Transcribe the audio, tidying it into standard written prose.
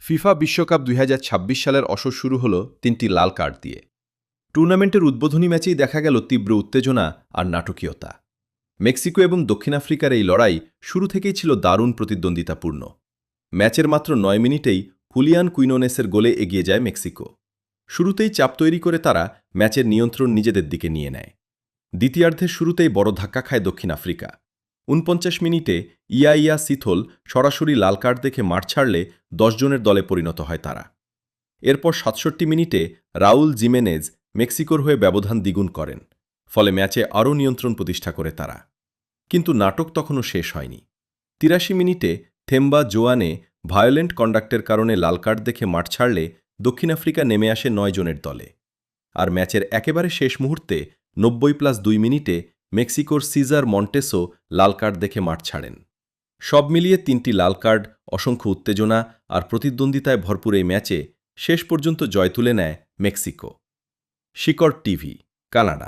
FIFA বিশ্বকাপ ২০২৬ সালের আসর শুরু হল ৩টি লাল কার্ড দিয়ে। টুর্নামেন্টের উদ্বোধনী ম্যাচেই দেখা গেল তীব্র উত্তেজনা আর নাটকীয়তা। মেক্সিকো এবং দক্ষিণ আফ্রিকার এই লড়াই শুরু থেকেই ছিল দারুণ প্রতিদ্বন্দ্বিতাপূর্ণ। ম্যাচের মাত্র ৯ মিনিটেই হুলিয়ান কুইনোনেসের গোলে এগিয়ে যায় মেক্সিকো। শুরুতেই চাপ তৈরি করে তারা ম্যাচের নিয়ন্ত্রণ নিজেদের দিকে নিয়ে নেয়। দ্বিতীয়ার্ধের শুরুতেই বড় ধাক্কা খায় দক্ষিণ আফ্রিকা। ৪৯ মিনিটে ইয়া সিথোল সরাসরি লাল কার্ড দেখে মাঠ ছাড়লে ১০ জনের দলে পরিণত হয় তারা। এরপর ৬৭ মিনিটে রাউল জিমেনেজ মেক্সিকোর হয়ে ব্যবধান দ্বিগুণ করেন, ফলে ম্যাচে আরও নিয়ন্ত্রণ প্রতিষ্ঠা করে তারা। কিন্তু নাটক তখনও শেষ হয়নি। ৮৩ মিনিটে থেম্বা জোয়ানে ভায়োলেন্ট কন্ডাক্টের কারণে লাল কার্ড দেখে মাঠ ছাড়লে দক্ষিণ আফ্রিকা নেমে আসে ৯ জনের দলে। আর ম্যাচের একেবারে শেষ মুহূর্তে ৯০+২ মিনিটে মেক্সিকোর সিজার মন্টেসো লাল কার্ড দেখে মাঠ ছাড়েন। সব মিলিয়ে ৩টি লাল কার্ড, অসংখ্য উত্তেজনা আর প্রতিদ্বন্দ্বিতায় ভরপুর এই ম্যাচে শেষ পর্যন্ত জয় তুলে নেয় মেক্সিকো। শিকড় টিভি, কানাডা।